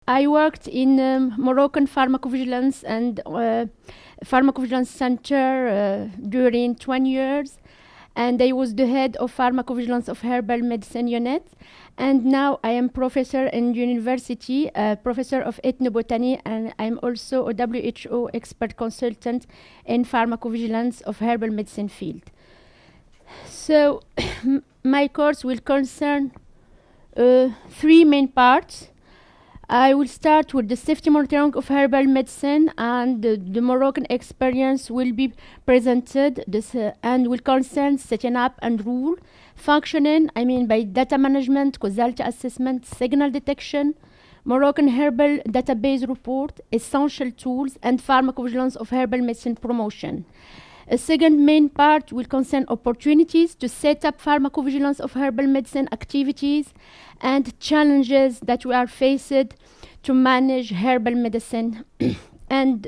I worked in Moroccan Pharmacovigilance and Pharmacovigilance Center during 20 years, and I was the head of Pharmacovigilance of Herbal Medicine Unit. And now I am professor in university, professor of Ethnobotany, and I'm also a WHO expert consultant in pharmacovigilance of herbal medicine field. So my course will concern 3 main parts. I will start with the safety monitoring of herbal medicine, and the Moroccan experience will be presented and will concern setting up and rule, functioning, by data management, causality assessment, signal detection, Moroccan herbal database report, essential tools, and pharmacovigilance of herbal medicine promotion. A second main part will concern opportunities to set up pharmacovigilance of herbal medicine activities and challenges that we are faced to manage herbal medicine and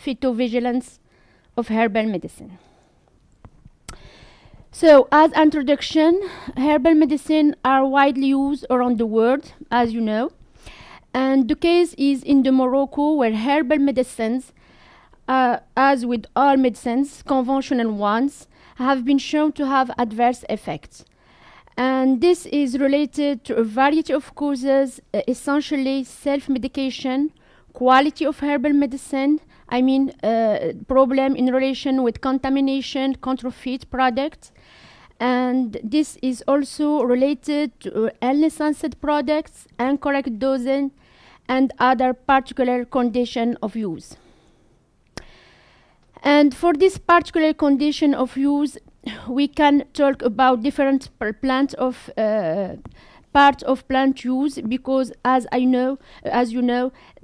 phytovigilance of herbal medicine. So, as introduction, herbal medicine are widely used around the world, as you know. And the case is in the Morocco, where herbal medicines, as with all medicines, conventional ones, have been shown to have adverse effects. And this is related to a variety of causes, essentially self-medication, quality of herbal medicine, problem in relation with contamination, counterfeit products. And this is also related to unlicensed products, incorrect dosing, and other particular condition of use. And for this particular condition of use, we can talk about different parts of plant use, because as you know,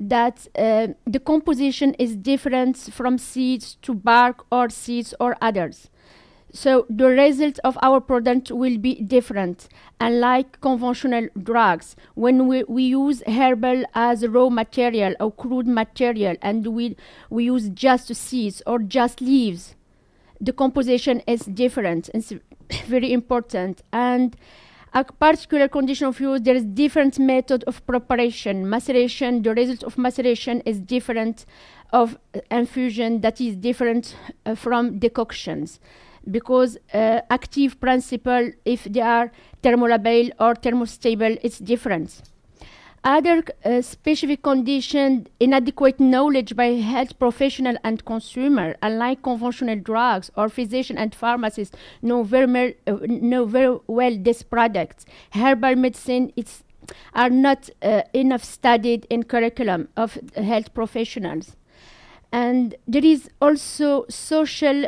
that the composition is different from seeds to bark or seeds or others. So the result of our product will be different. Unlike conventional drugs, when we use herbal as raw material or crude material, and we use just seeds or just leaves, the composition is different. It's very important. And a particular condition of use, there is different method of preparation. Maceration, the result of maceration is different of infusion, that is different from decoctions, because active principle, if they are thermolabile or thermostable, it's different. Other specific condition, inadequate knowledge by health professional and consumer, unlike conventional drugs, or physician and pharmacists know very well these products. Herbal medicine are not enough studied in curriculum of health professionals. And there is also social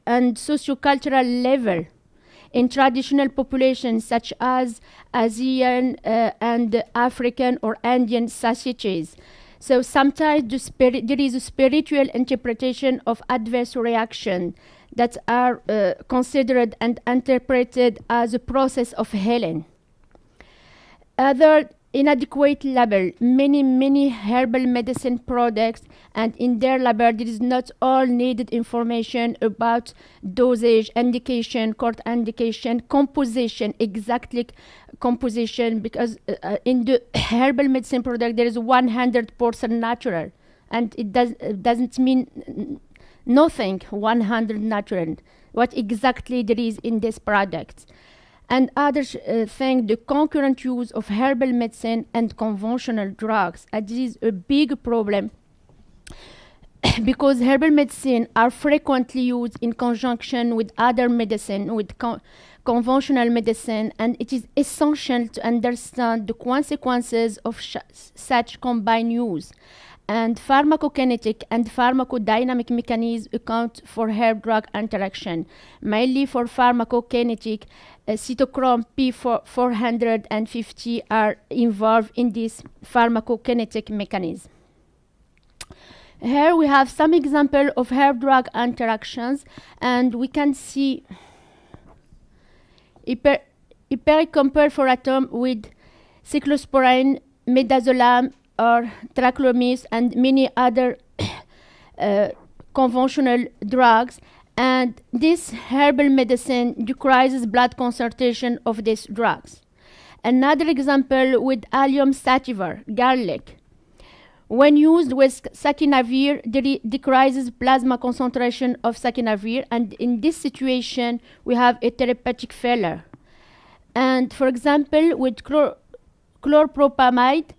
and socio-cultural level in traditional populations such as Asian and African or Indian societies. So sometimes there is a spiritual interpretation of adverse reaction that are considered and interpreted as a process of healing. Other inadequate label, many herbal medicine products, and in their label there is not all needed information about dosage, indication, court indication, composition, exactly composition, because in the herbal medicine product there is 100% natural, and it doesn't mean nothing 100 natural, what exactly there is in this product. And others think the concurrent use of herbal medicine and conventional drugs. This is a big problem because herbal medicine are frequently used in conjunction with other medicine, with conventional medicine, and it is essential to understand the consequences of such combined use. And pharmacokinetic and pharmacodynamic mechanisms account for herb-drug interaction. Mainly for pharmacokinetic, cytochrome P450 are involved in this pharmacokinetic mechanism. Here we have some example of herb-drug interactions, and we can see hypericum perforatum with cyclosporine, midazolam, or traclomis, and many other conventional drugs. And this herbal medicine decreases blood concentration of these drugs. Another example with Allium sativa, garlic. When used with sakinavir, decreases plasma concentration of sakinavir, and in this situation, we have a therapeutic failure. And for example, with chlorpropamide,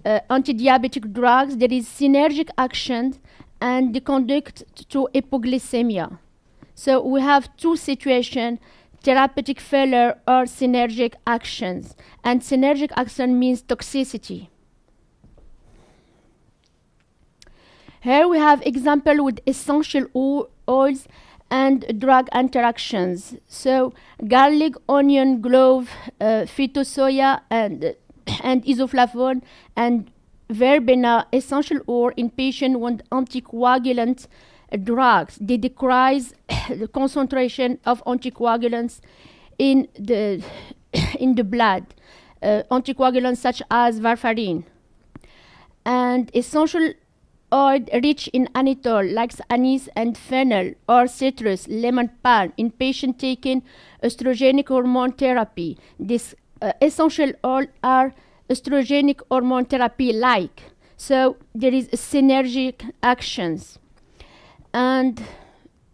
anti-diabetic drugs, there is synergic action and they conduct to hypoglycemia. So we have two situations, therapeutic failure or synergic actions. And synergic action means toxicity. Here we have example with essential oils and drug interactions. So garlic, onion, clove, phytosoya, and isoflavone, and verbena, essential oil in patients with anticoagulant drugs. They decrease the concentration of anticoagulants in the blood, anticoagulants such as warfarin. And essential oil rich in anethol, like anise and fennel, or citrus, lemon balm, in patients taking estrogenic hormone therapy. This essential oil are estrogenic hormone therapy like. So there is synergic actions. And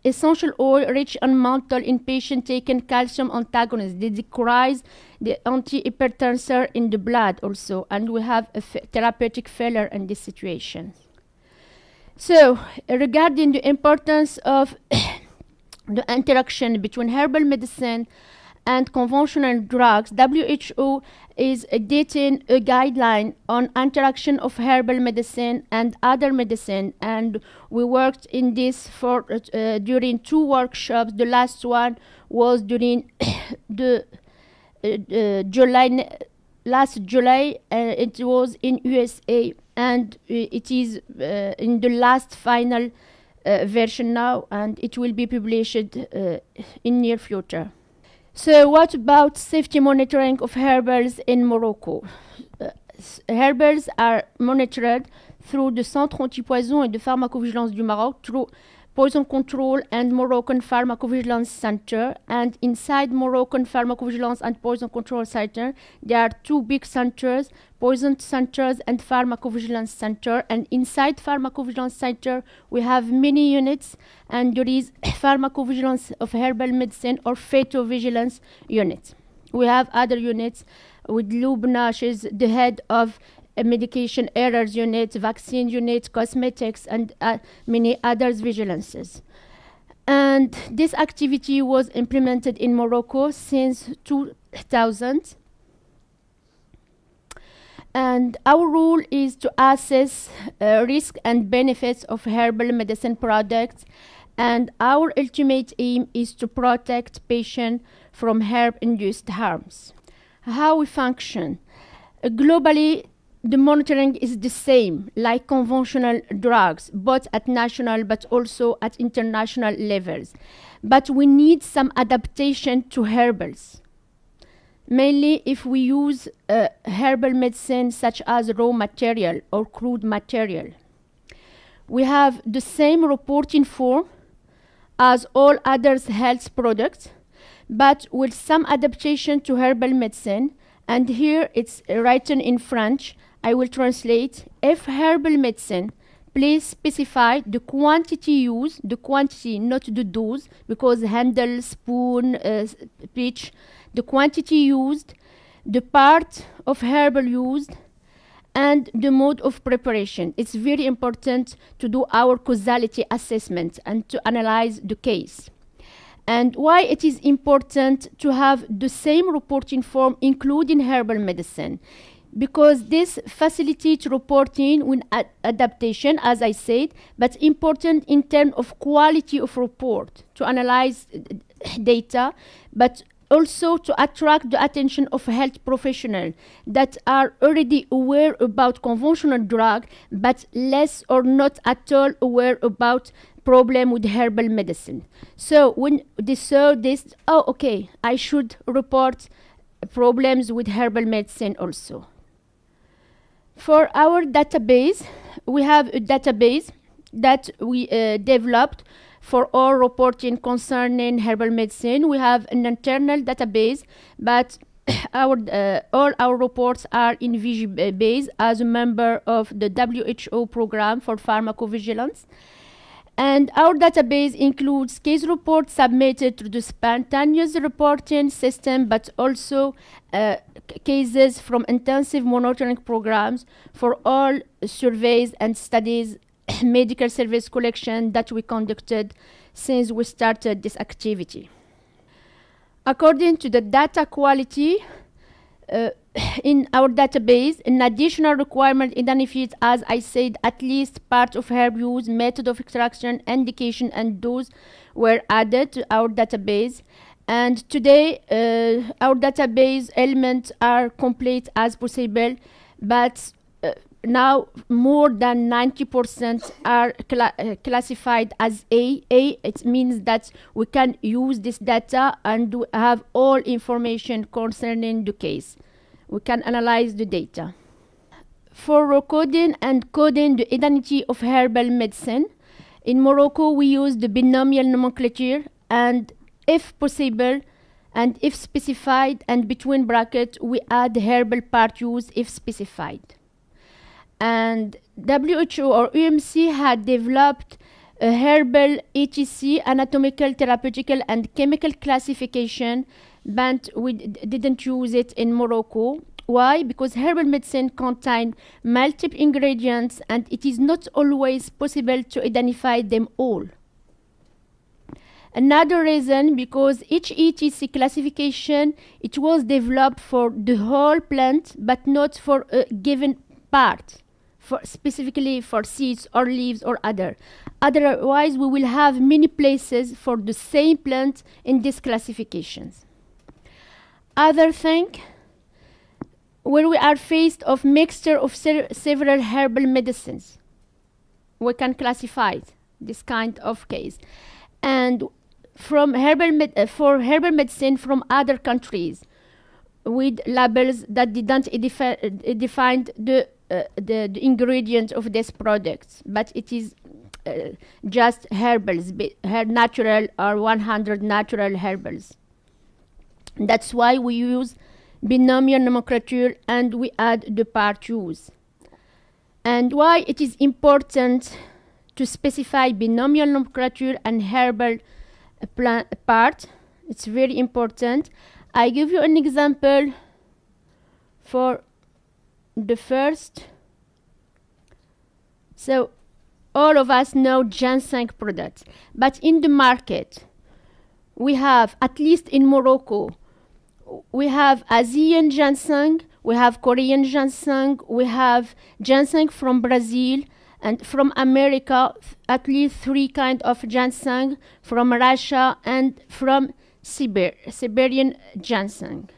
essential oil rich in mannitol in patients taking calcium antagonists. They decrease the antihypertensive in the blood also. And we have a therapeutic failure in this situation. So, regarding the importance of the interaction between herbal medicine and conventional drugs, WHO is dating a guideline on interaction of herbal medicine and other medicine, and we worked in this for during 2 workshops. The last one was during the last July. It was in USA. And it is in the last final version now, and it will be published in near future. So what about safety monitoring of herbals in Morocco? Herbals are monitored through the Centre Antipoison et de Pharmacovigilance du Maroc, through Poison Control and Moroccan Pharmacovigilance Center. And inside Moroccan Pharmacovigilance and Poison Control Center, there are 2 big centers, Poison Centers and Pharmacovigilance Center. And inside Pharmacovigilance Center, we have many units, and there is Pharmacovigilance of Herbal Medicine or Phytovigilance unit. We have other units with Lubna, she's the head of medication errors unit, vaccine unit, cosmetics, and many others vigilances. And this activity was implemented in Morocco since 2000. And our role is to assess risk and benefits of herbal medicine products, and our ultimate aim is to protect patients from herb-induced harms. How we function? Globally, the monitoring is the same, like conventional drugs, both at national but also at international levels. But we need some adaptation to herbals, mainly if we use herbal medicine such as raw material or crude material. We have the same reporting form as all other health products, but with some adaptation to herbal medicine. And here it's written in French. I will translate. If herbal medicine, please specify the quantity used, the quantity, not the dose, because handle, spoon, pitch, the quantity used, the part of herbal used, and the mode of preparation. It's very important to do our causality assessment and to analyze the case. And why it is important to have the same reporting form, including herbal medicine? Because this facilitates reporting with adaptation, as I said, but important in terms of quality of report, to analyze data, but also to attract the attention of health professionals that are already aware about conventional drug, but less or not at all aware about problem with herbal medicine. So when they saw this, oh, okay, I should report problems with herbal medicine also. For our database, we have a database that we developed for all reporting concerning herbal medicine. We have an internal database, but all our reports are in VG-based as a member of the WHO program for pharmacovigilance. And our database includes case reports submitted through the spontaneous reporting system, but also cases from intensive monitoring programs for all surveys and studies, medical service collection that we conducted since we started this activity. According to the data quality, in our database, an additional requirement identifies, as I said, at least part of herb use, method of extraction, indication, and dose were added to our database. And today, our database elements are complete as possible, but now more than 90% are classified as A. It means that we can use this data and have all information concerning the case. We can analyze the data. For recording and coding the identity of herbal medicine, in Morocco we use the binomial nomenclature, and if possible and if specified, and between brackets we add herbal part use if specified. And WHO or UMC had developed a herbal ETC, anatomical, therapeutical, and chemical classification, but we didn't use it in Morocco. Why? Because herbal medicine contains multiple ingredients and it is not always possible to identify them all. Another reason, because each ETC classification, it was developed for the whole plant, but not for a given part, specifically for seeds or leaves or other. Otherwise, we will have many places for the same plant in these classifications. Other thing, where we are faced of mixture of several herbal medicines, we can classify this kind of case. And from for herbal medicine from other countries, with labels that didn't define the ingredient of this product, but it is just herbals, natural or 100 natural herbals. That's why we use binomial nomenclature and we add the part use. And why it is important to specify binomial nomenclature and herbal part, it's very important. I give you an example for the first. So all of us know ginseng products, but in the market we have, at least in Morocco, we have Asian ginseng, we have Korean ginseng, we have ginseng from Brazil, and from America, at least 3 kinds of ginseng, from Russia, and from Siberian ginseng.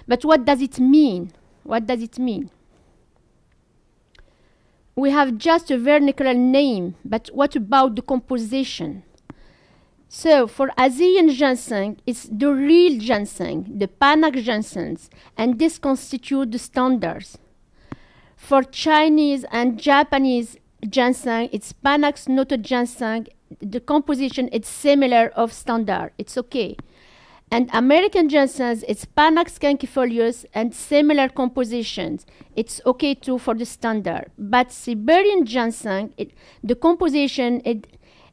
But what does it mean? What does it mean? We have just a vernacular name, but what about the composition? So for Asian ginseng, it's the real ginseng, the Panax ginsengs, and this constitutes the standards. For Chinese and Japanese ginseng, it's Panax noted ginseng. The composition is similar of standard. It's okay. And American ginseng, it's Panax cankifolius and similar compositions. It's okay too for the standard. But Siberian ginseng, the composition is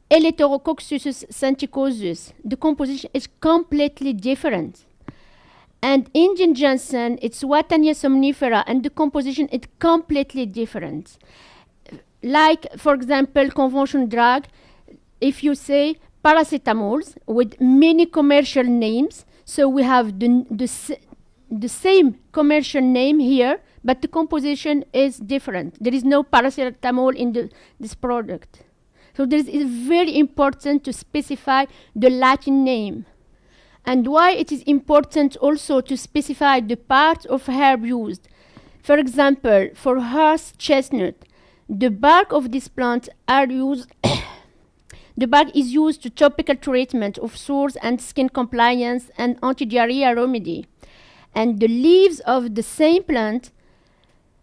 Eleutherococcus santicosus. The composition is completely different. And Indian ginseng, it's Watania somnifera, and the composition is completely different. Like, for example, conventional drug, if you say paracetamols with many commercial names, so we have the same commercial name here, but the composition is different. There is no paracetamol in this product. So it is very important to specify the Latin name. And why it is important also to specify the part of herb used. For example, for horse chestnut, the bark of this plant are used the bark is used to topical treatment of sores and skin compliance and anti-diarrhea remedy. And the leaves of the same plant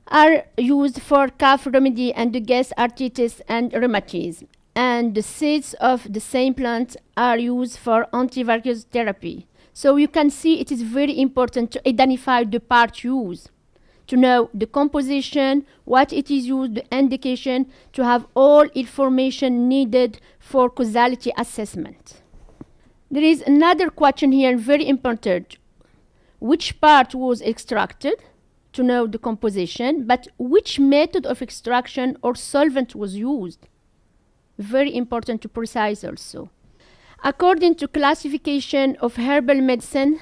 are used for cough remedy and the arthritis and rheumatism. And the seeds of the same plant are used for antivirus therapy. So you can see it is very important to identify the part used, to know the composition, what it is used, the indication, to have all information needed for causality assessment. There is another question here, very important. Which part was extracted? To know the composition, but which method of extraction or solvent was used? Very important to precise also. According to classification of herbal medicine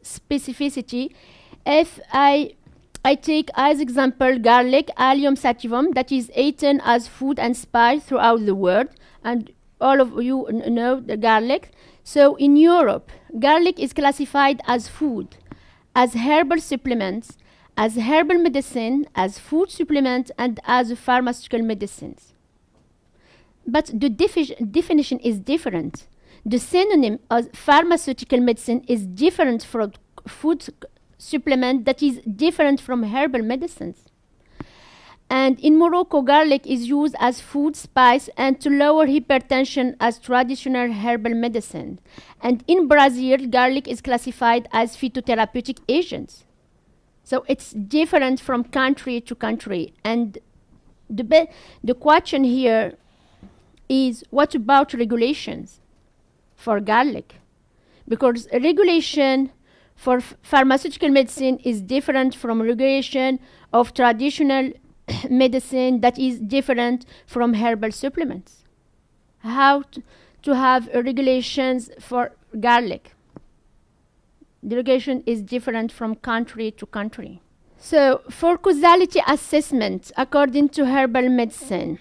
specificity, if I take as example garlic, Allium sativum, that is eaten as food and spice throughout the world, and all of you know the garlic. So in Europe, garlic is classified as food, as herbal supplements, as herbal medicine, as food supplement, and as pharmaceutical medicines. But the definition is different. The synonym of pharmaceutical medicine is different from food supplement, that is different from herbal medicines. And in Morocco, garlic is used as food, spice, and to lower hypertension as traditional herbal medicine. And in Brazil, garlic is classified as phytotherapeutic agents. So it's different from country to country. And the question here is, what about regulations for garlic? Because regulation for pharmaceutical medicine is different from regulation of traditional medicine, that is different from herbal supplements. How to have regulations for garlic? The regulation is different from country to country. So for causality assessment, according to herbal medicine,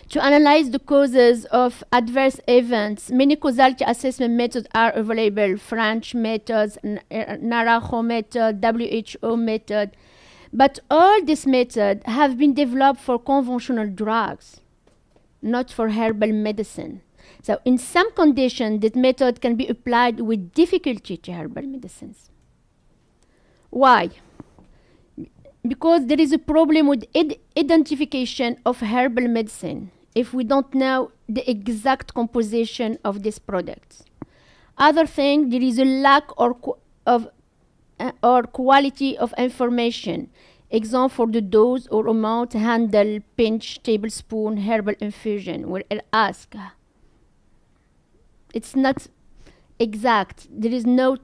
to analyze the causes of adverse events, many causality assessment methods are available. French methods, Naraho method, WHO method. But all these methods have been developed for conventional drugs, not for herbal medicine. So in some conditions, this method can be applied with difficulty to herbal medicines. Why? Because there is a problem with identification of herbal medicine if we don't know the exact composition of these products. Other thing, there is a lack or quality of information. Example for the dose or amount, handle, pinch, tablespoon, herbal infusion, where it asks. It's not exact. There is no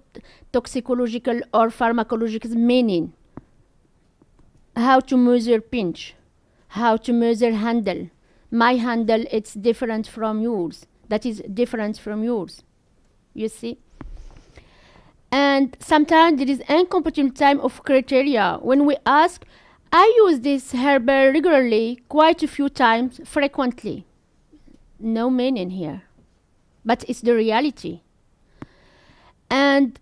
toxicological or pharmacological meaning. How to measure pinch, how to measure handle. My handle, it's different from yours. That is different from yours. You see? And sometimes there is incompatible time of criteria. When we ask, I use this herbal regularly, quite a few times, frequently. No meaning here. But it's the reality. And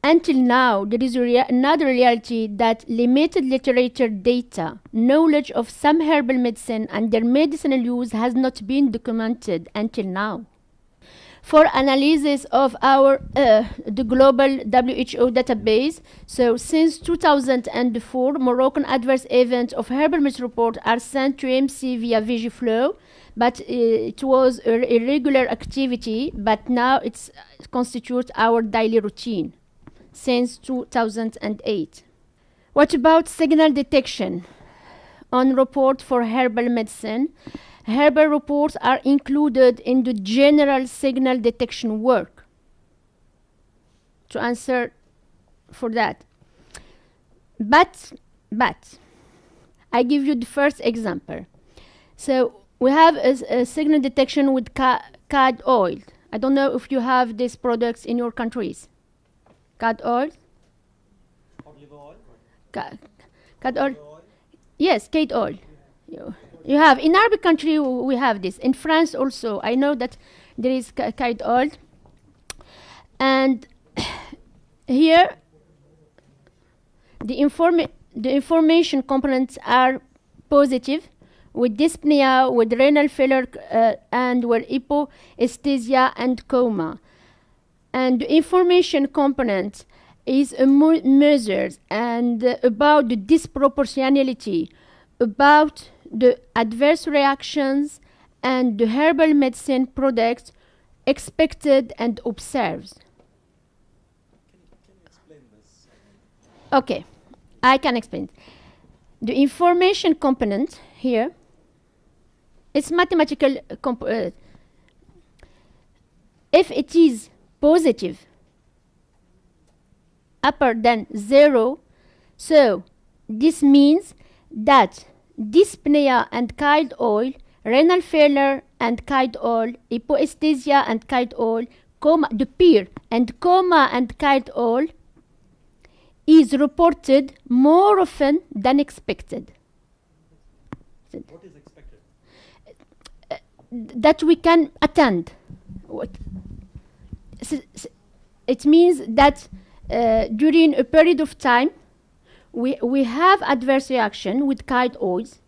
until now, there is another reality that limited literature data, knowledge of some herbal medicine and their medicinal use has not been documented until now. For analysis of our the global WHO database, so since 2004, Moroccan adverse events of herbal medicine report are sent to MC via Vigiflow, but it was a irregular activity, but now it constitutes our daily routine since 2008. What about signal detection? On report for herbal medicine, herbal reports are included in the general signal detection work. To answer for that. But, I give you the first example. So we have a signal detection with cod oil. I don't know if you have these products in your countries. Cod oil? Olive oil? Cod oil? Yes, cod oil. You have. In Arabic country, we have this. In France also, I know that there is cod oil. And here, the information components are positive, with dyspnea, with renal failure, and with hypoesthesia and coma. And the information component is measures and about the disproportionality, about the adverse reactions and the herbal medicine products expected and observed. Okay, I can explain. The information component here, it's mathematical if it is positive upper than 0, so this means that dyspnea and kite oil, renal failure and kite oil, hypoesthesia and kite oil, coma, the peer and coma and kite oil is reported more often than expected. What is expected? That we can attend. It means that during a period of time, we have adverse reaction with kite oils,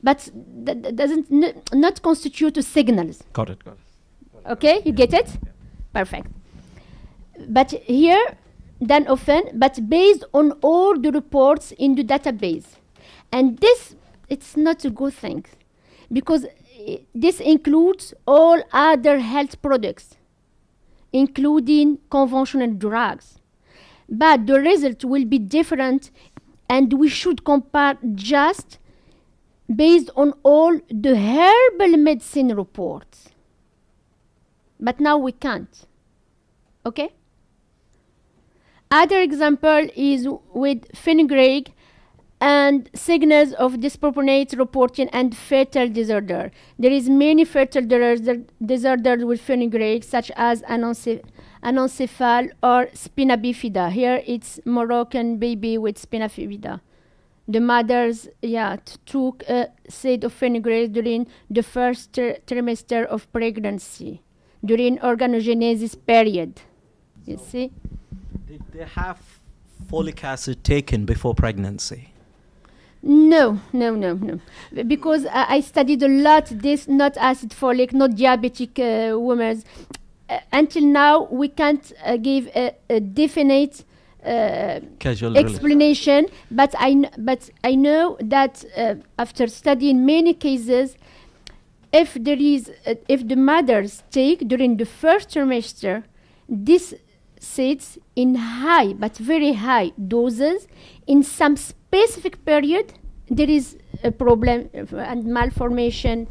but that doesn't not constitute signals. Got it. Okay, you get it? Yeah. Perfect. But here, then often, but based on all the reports in the database. And this, it's not a good thing, because this includes all other health products, including conventional drugs. But the result will be different, and we should compare just based on all the herbal medicine reports. But now we can't. Okay? Other example is with fenugreek and signals of disproportionate reporting and fetal disorder. There is many fetal disorders with fenugreek, such as anencephaly or spina bifida. Here it's Moroccan baby with spina bifida. The mothers took a seed of fenugreek during the first trimester of pregnancy, during organogenesis period. You see? Did they have folic acid taken before pregnancy? No. Because I studied a lot this, not acid folic, not diabetic women. Until now, we can't give a definite explanation. But I know that after studying many cases, if the mothers take during the first trimester this seeds in high, but very high doses, in some specific period, there is a problem and malformation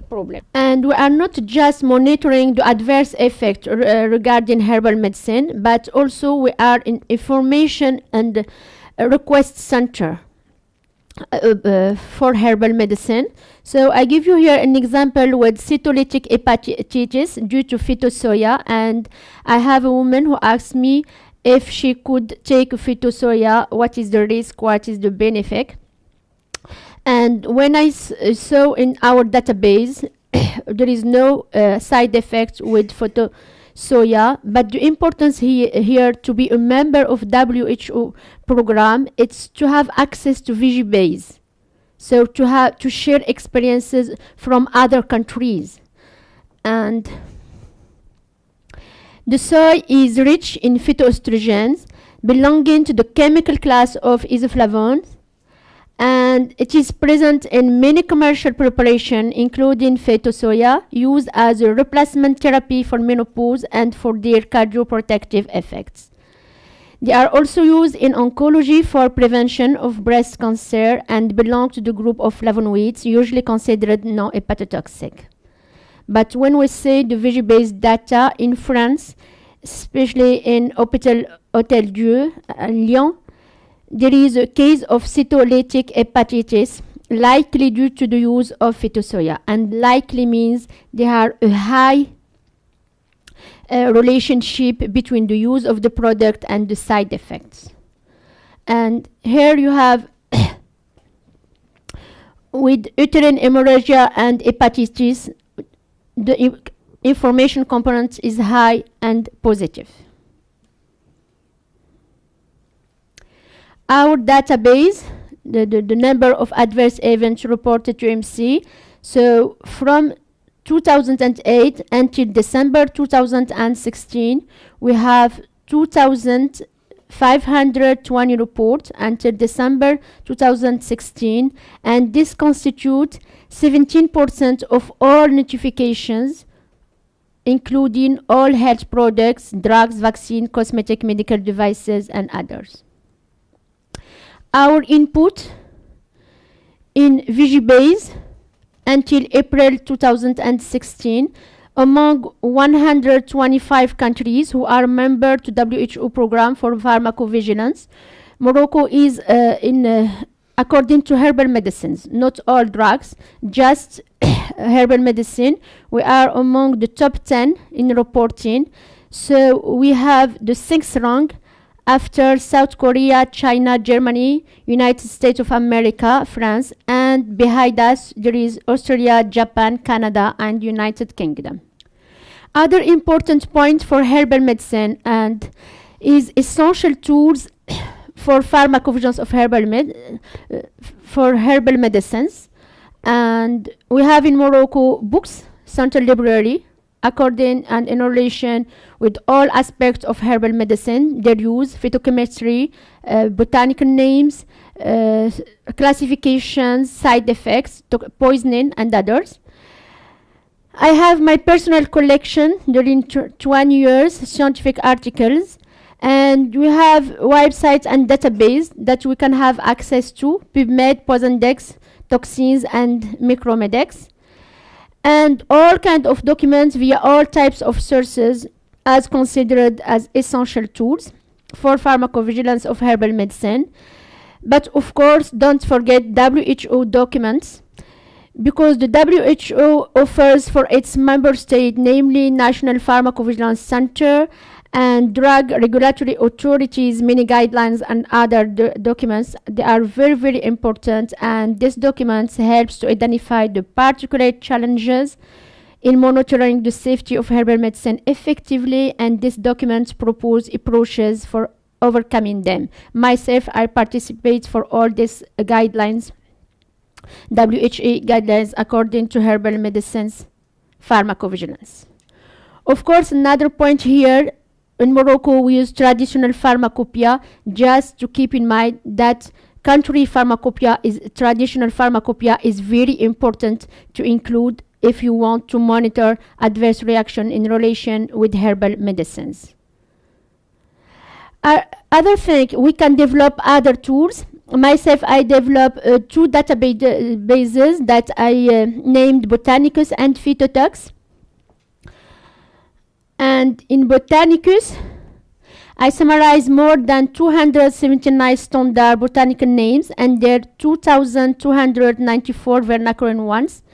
problem. And we are not just monitoring the adverse effect regarding herbal medicine, but also we are in information and request center for herbal medicine. So I give you here an example with cytolytic hepatitis due to phytosoya, and I have a woman who asked me if she could take phytosoya, what is the risk, what is the benefit. And when I saw in our database, there is no side effects with phytosoya, but the importance here to be a member of WHO program, it's to have access to VGBase. So to share experiences from other countries. And the soy is rich in phytoestrogens belonging to the chemical class of isoflavones, and it is present in many commercial preparations, including phytosoya, used as a replacement therapy for menopause and for their cardioprotective effects. They are also used in oncology for prevention of breast cancer and belong to the group of flavonoids, usually considered non-hepatotoxic. But when we say the VG-based data in France, especially in Hôtel Dieu, Lyon, there is a case of cytolytic hepatitis, likely due to the use of phytosoya. And likely means there are a high relationship between the use of the product and the side effects. And here you have with uterine hemorrhagia and hepatitis, the information component is high and positive. Our database, the number of adverse events reported to MC, so from 2008 until December 2016, we have 2,520 reports until December 2016, and this constitutes 17% of all notifications, including all health products, drugs, vaccine, cosmetic, medical devices, and others. our input in Vigibase until April 2016 among 125 countries who are member to WHO program for pharmacovigilance. Morocco is according to herbal medicines, not all drugs, just herbal medicine. We are among the top 10 in reporting. So we have the 6th rank after South Korea, China, Germany, United States of America, France, and behind us there is Australia, Japan, Canada, and United Kingdom. Other important point for herbal medicine and is essential tools for pharmacovigilance of herbal medicines. And we have in Morocco books, central library, according and in relation with all aspects of herbal medicine, their use, phytochemistry, botanical names, classifications, side effects, poisoning, and others. I have my personal collection during 20 years, scientific articles, and we have websites and database that we can have access to, PubMed, Poisonindex, Toxins, and Micromedex, and all kinds of documents via all types of sources as considered as essential tools for pharmacovigilance of herbal medicine. But of course, don't forget WHO documents, because the WHO offers for its member state, namely National Pharmacovigilance Center and drug regulatory authorities, many guidelines and other documents. They are very, very important, and these documents helps to identify the particular challenges in monitoring the safety of herbal medicine effectively, and these documents propose approaches for overcoming them. Myself, I participate for all these guidelines, WHO guidelines according to herbal medicines pharmacovigilance. Of course, another point here, in Morocco we use traditional pharmacopoeia, just to keep in mind that country pharmacopoeia is traditional pharmacopoeia is very important to include if you want to monitor adverse reaction in relation with herbal medicines. Other thing, we can develop other tools. Myself, I developed 2 databases that I named Botanicus and Phytotox. And in Botanicus, I summarize more than 279 standard botanical names and there are 2,294 vernacular ones,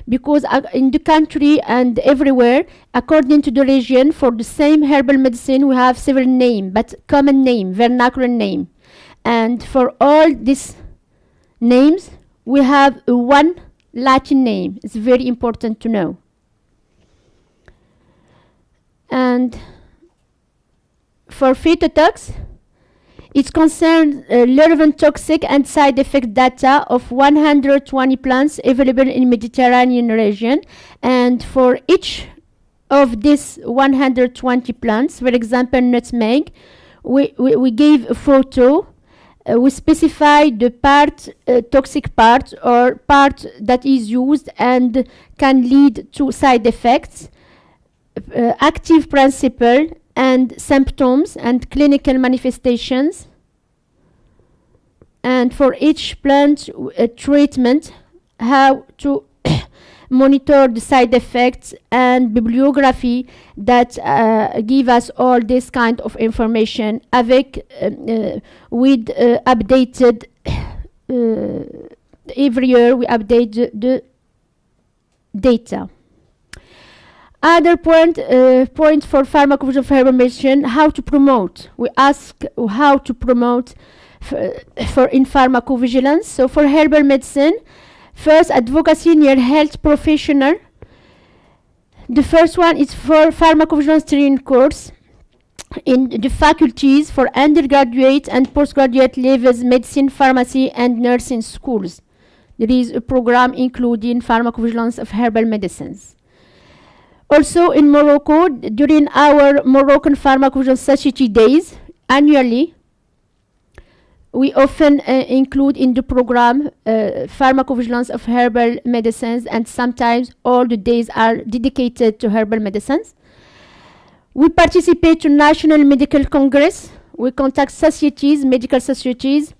because in the country and everywhere, according to the region, for the same herbal medicine, we have several names, but common name, vernacular name. And for all these names, we have one Latin name. It's very important to know. And for Phytotox, it concerns relevant toxic and side effect data of 120 plants available in Mediterranean region. And for each of these 120 plants, for example, nutmeg, we gave a photo. We specify the part, toxic part or part that is used and can lead to side effects, active principle and symptoms and clinical manifestations. And for each plant treatment, how to monitor the side effects, and bibliography that give us all this kind of information avec with updated every year we update the data. Other point for pharmacovigilance of herbal medicine, how to promote. We ask how to promote for in pharmacovigilance. So for herbal medicine, first, advocacy near health professional. The first one is for pharmacovigilance training course in the faculties for undergraduate and postgraduate levels, medicine, pharmacy, and nursing schools. There is a program including pharmacovigilance of herbal medicines. Also in Morocco, during our Moroccan Pharmacovigilance Society days, annually, we often include in the program pharmacovigilance of herbal medicines, and sometimes all the days are dedicated to herbal medicines. We participate to National Medical Congress. We contact societies, medical societies,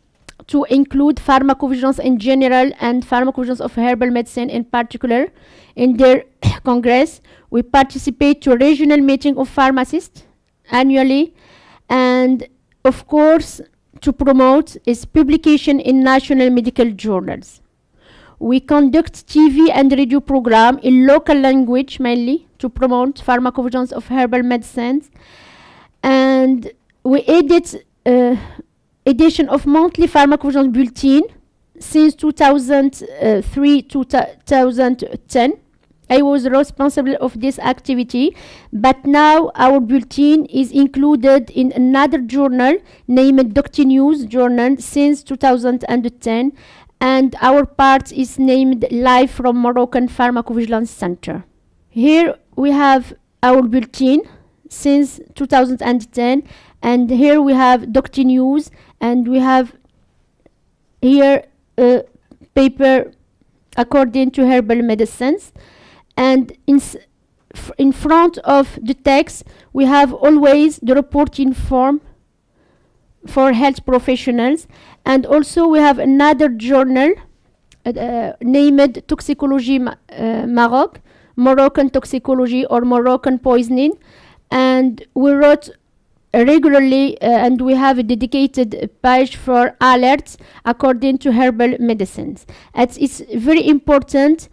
to include pharmacovigilance in general and pharmacovigilance of herbal medicine in particular in their congress. We participate to regional meeting of pharmacists annually, and of course to promote its publication in national medical journals. We conduct TV and radio program in local language mainly to promote pharmacovigilance of herbal medicines, and we edit edition of monthly pharmacovigilance bulletin since 2003-2010. I was responsible of this activity, but now our bulletin is included in another journal named Doctor News Journal since 2010, and our part is named Live from Moroccan Pharmacovigilance Center. Here we have our bulletin since 2010, and here we have Doctor News, and we have here a paper according to herbal medicines, and in front of the text we have always the reporting form for health professionals, and also we have another journal named Toxicology Maroc, Moroccan toxicology or Moroccan poisoning, and we wrote regularly and we have a dedicated page for alerts according to herbal medicines. It's very important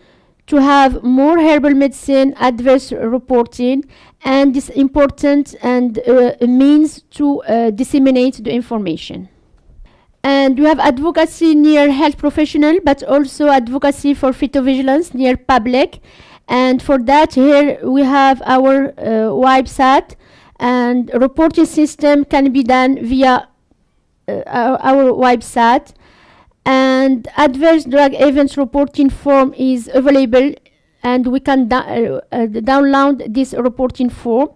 to have more herbal medicine adverse reporting, and this important and a means to disseminate the information. And we have advocacy near health professional, but also advocacy for phytovigilance near public. And for that, here we have our website, and reporting system can be done via our website. And adverse drug events reporting form is available, and we can download this reporting form.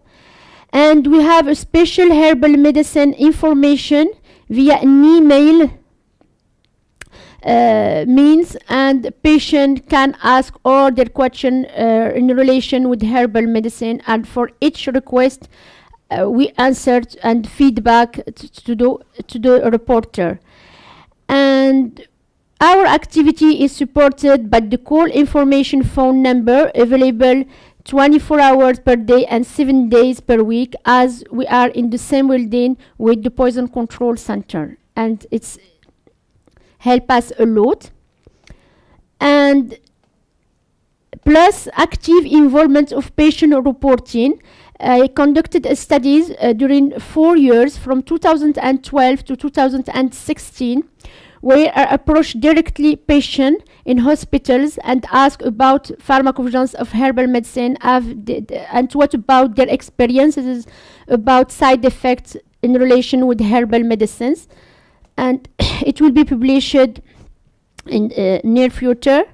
And we have a special herbal medicine information via an email means, and patient can ask all their question in relation with herbal medicine, and for each request we answered and feedback to the reporter. And our activity is supported by the call information phone number available 24 hours per day and 7 days per week, as we are in the same building with the Poison Control Center, and it's help us a lot. And plus active involvement of patient reporting. I conducted studies during 4 years from 2012 to 2016, where I approached directly patients in hospitals and asked about pharmacovigilance of herbal medicine and what about their experiences about side effects in relation with herbal medicines. And it will be published in near future.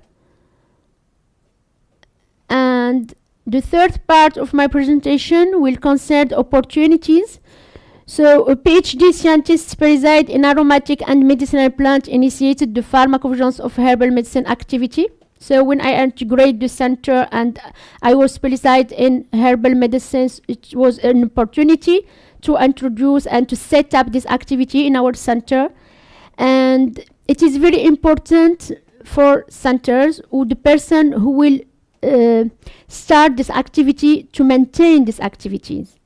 And the third part of my presentation will concern opportunities. So a PhD scientist specialized in aromatic and medicinal plant initiated the pharmacovigilance of herbal medicine activity. So when I integrated the center and I was specialized in herbal medicines, it was an opportunity to introduce and to set up this activity in our center. And it is very important for centers or the person who will start this activity to maintain these activities.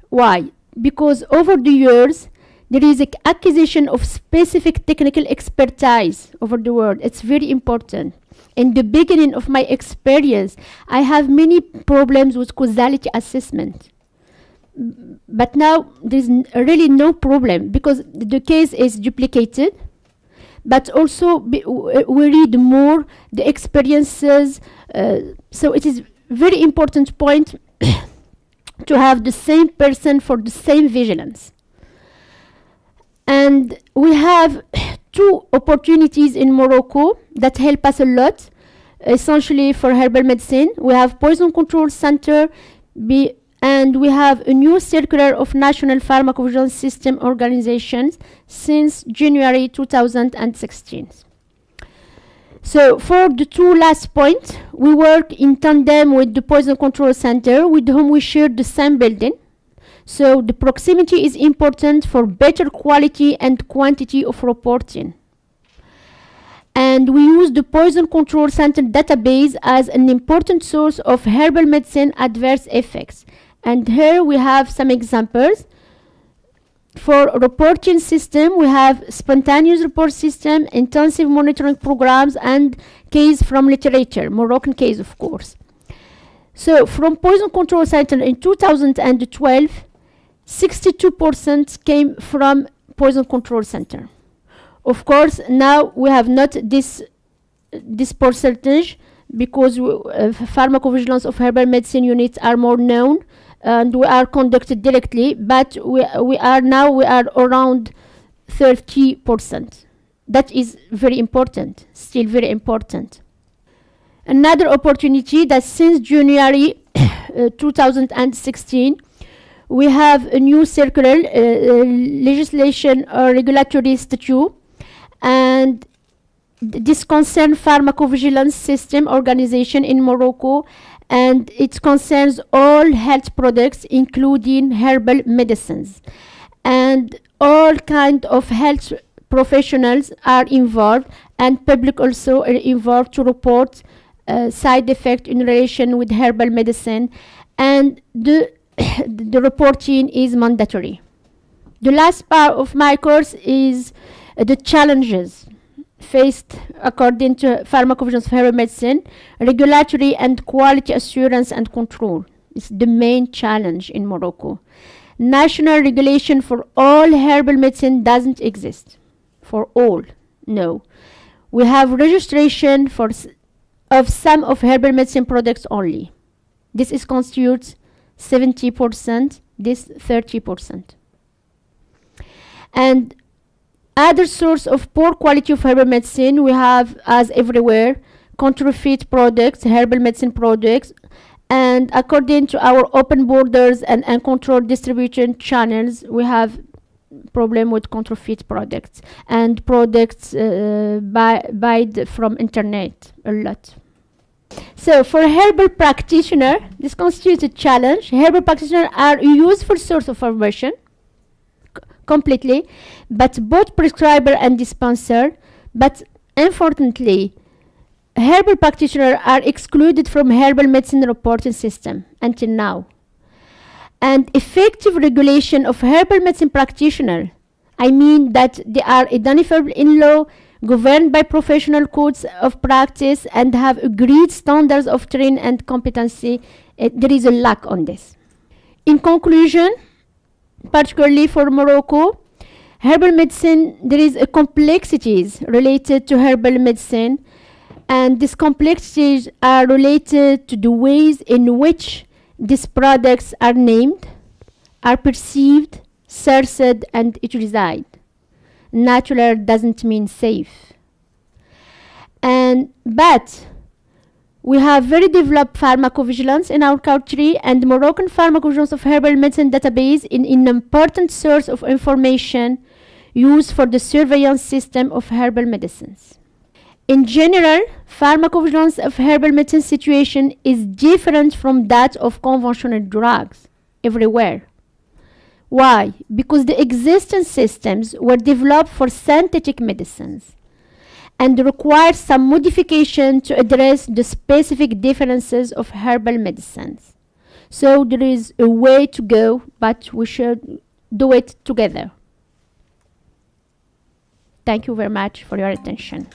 Why? Because over the years there is an acquisition of specific technical expertise over the world. It's very important. In the beginning of my experience, I have many problems with causality assessment. But now there's really no problem because the case is duplicated, but also we read more the experiences. So it is very important point to have the same person for the same vigilance. And we have two opportunities in Morocco that help us a lot, essentially for herbal medicine. We have Poison Control Center, and we have a new circular of National Pharmacovigilance System organizations since January 2016. So for the two last points, we work in tandem with the Poison Control Center, with whom we share the same building. So the proximity is important for better quality and quantity of reporting. And we use the Poison Control Center database as an important source of herbal medicine adverse effects. And here we have some examples. For reporting system, we have spontaneous report system, intensive monitoring programs, and case from literature, Moroccan case, of course. So from Poison Control Center in 2012, 62% came from Poison Control Center. Of course, now we have not this percentage because pharmacovigilance of herbal medicine units are more known and we are conducted directly, but we are around 30%. That is very important, still very important. Another opportunity that since January 2016, we have a new circular legislation or regulatory statute, and this concerns pharmacovigilance system organization in Morocco, and it concerns all health products including herbal medicines, and all kind of health professionals are involved, and public also are involved to report side effect in relation with herbal medicine, and the reporting is mandatory. The last part of my course is the challenges faced according to pharmacovigilance of herbal medicine, regulatory and quality assurance and control. It's the main challenge in Morocco. National regulation for all herbal medicine doesn't exist. For all, no. We have registration for of some of herbal medicine products only. This is constitutes 70%, this 30%. And other source of poor quality of herbal medicine we have, as everywhere, counterfeit products, herbal medicine products, and according to our open borders and uncontrolled distribution channels, we have problem with counterfeit products and products from internet a lot. So for herbal practitioner, this constitutes a challenge. Herbal practitioners are a useful source of information completely, but both prescriber and dispenser, but unfortunately, herbal practitioners are excluded from herbal medicine reporting system until now. And effective regulation of herbal medicine practitioner, I mean that they are identifiable in law, governed by professional codes of practice, and have agreed standards of training and competency. There is a lack on this. In conclusion, particularly for Morocco, herbal medicine, there is a complexities related to herbal medicine, and these complexities are related to the ways in which these products are named, are perceived, sourced, and utilized. Natural doesn't mean safe. But we have very developed pharmacovigilance in our country, and Moroccan pharmacovigilance of herbal medicine database is an important source of information used for the surveillance system of herbal medicines. In general, pharmacovigilance of herbal medicine situation is different from that of conventional drugs everywhere. Why? Because the existing systems were developed for synthetic medicines and require some modification to address the specific differences of herbal medicines. So there is a way to go, but we should do it together. Thank you very much for your attention.